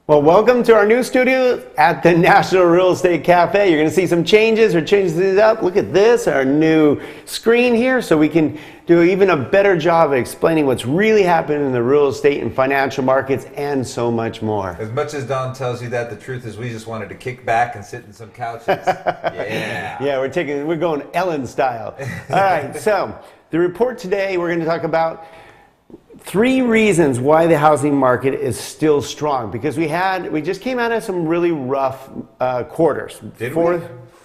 Well, welcome to our new studio at the National Real Estate Cafe. You're going to see some changes. We're changing things up. Look at this, our new screen here, so we can do even a better job of explaining what's really happening in the real estate and financial markets and so much more. As much as Don tells you that, the truth is we just wanted to kick back and sit in some couches. Yeah. Yeah, we're going Ellen style. All right, so the report today, we're going to talk about 3 reasons why the housing market is still strong, because we just came out of some really rough quarters. Did we?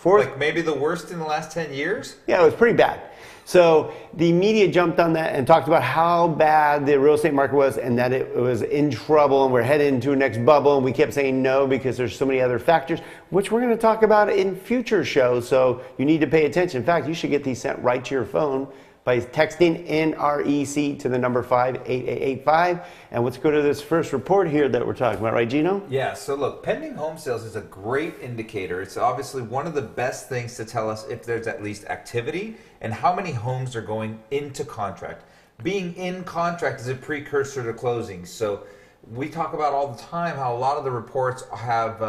Like maybe the worst in the last 10 years? Yeah, it was pretty bad. So the media jumped on that and talked about how bad the real estate market was and that it was in trouble and we're headed into a next bubble, and we kept saying no because there's so many other factors, which we're going to talk about in future shows, so you need to pay attention. In fact, you should get these sent right to your phone by texting NREC to the number 58885. And let's go to this first report here that we're talking about, right, Gino? Yeah, so look, pending home sales is a great indicator. It's obviously one of the best things to tell us if there's at least activity and how many homes are going into contract. Being in contract is a precursor to closing. So we talk about all the time how a lot of the reports have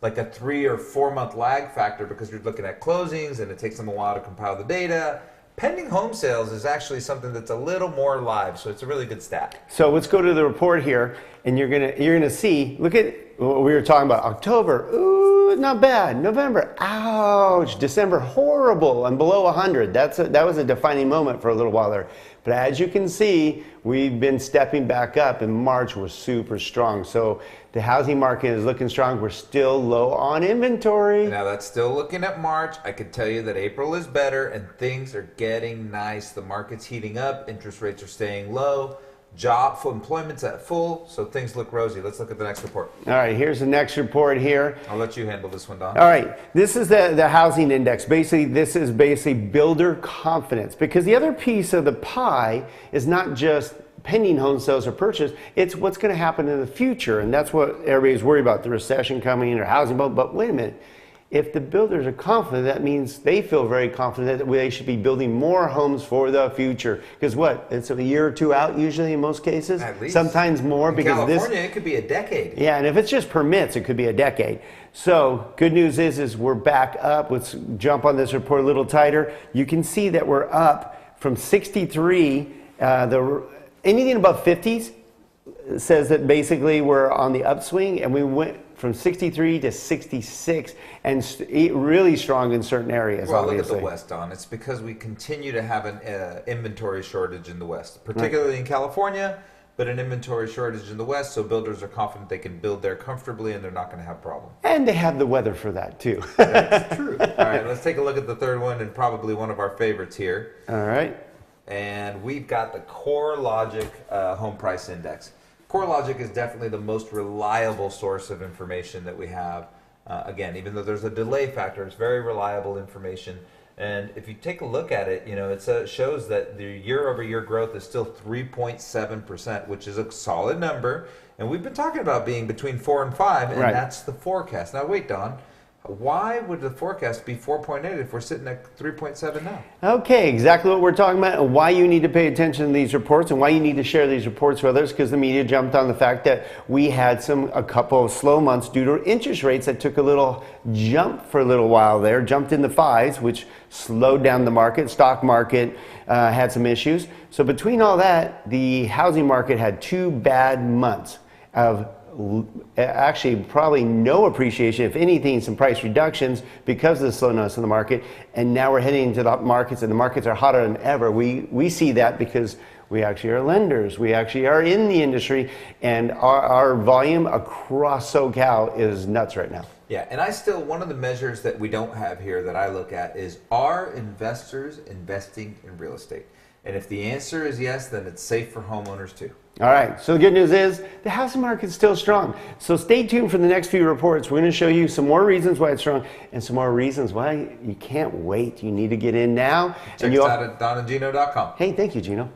like a 3 or 4 month lag factor because you're looking at closings and it takes them a while to compile the data. Pending home sales is actually something that's a little more live, so it's a really good stat. So let's go to the report here, and you're gonna see. Look at what we were talking about. October, ooh, not bad. November, ouch. December, horrible, and below 100. That was a defining moment for a little while there. But as you can see, we've been stepping back up, and March was super strong. So the housing market is looking strong. We're still low on inventory. Now that's still looking at March. I can tell you that April is better and things are getting nice. The market's heating up, interest rates are staying low, employment's at full, so things look rosy. Let's look at the next report. All right, here's the next report here. I'll let you handle this one, Don. All right, this is the housing index. Basically, this is builder confidence, because the other piece of the pie is not just pending home sales or purchase, it's what's going to happen in the future, and that's what everybody's worried about, the recession coming or housing bubble. But wait a minute, if the builders are confident, that means they feel very confident that they should be building more homes for the future. Because what? It's a year or 2 out usually in most cases. At least. Sometimes more. In because California, it could be a decade. Yeah, and if it's just permits, it could be a decade. So good news is we're back up. Let's jump on this report a little tighter. You can see that we're up from 63. Anything above 50s says that basically we're on the upswing, and we went from 63 to 66 and really strong in certain areas. Well, obviously. Look at the West, Don. It's because we continue to have an inventory shortage in the West, particularly in California, but an inventory shortage in the West, so builders are confident they can build there comfortably and they're not going to have problems. And they have the weather for that too. That's true. All right, let's take a look at the third one, and probably one of our favorites here. All right. And we've got the CoreLogic Home Price Index. CoreLogic is definitely the most reliable source of information that we have. Again, even though there's a delay factor, it's very reliable information. And if you take a look at it, you know, it shows that the year-over-year growth is still 3.7%, which is a solid number. And we've been talking about being between 4 and 5, and that's the forecast. Now, wait, Don. Why would the forecast be 4.8 if we're sitting at 3.7 now? Okay, exactly what we're talking about, and why you need to pay attention to these reports and why you need to share these reports with others, because the media jumped on the fact that we had a couple of slow months due to interest rates that took a little jump for a little while there, jumped in the 5s, which slowed down the market. Stock market had some issues. So between all that, the housing market had 2 bad months of actually probably no appreciation, if anything, some price reductions because of the slowness in the market. And now we're heading into the markets, and the markets are hotter than ever. We see that because we actually are lenders. We actually are in the industry, and our volume across SoCal is nuts right now. Yeah, and one of the measures that we don't have here that I look at is, are investors investing in real estate? And if the answer is yes, then it's safe for homeowners too. All right, so the good news is the housing market is still strong. So stay tuned for the next few reports. We're going to show you some more reasons why it's strong and some more reasons why you can't wait. You need to get in now. Check us out at donandgino.com. Hey, thank you, Gino.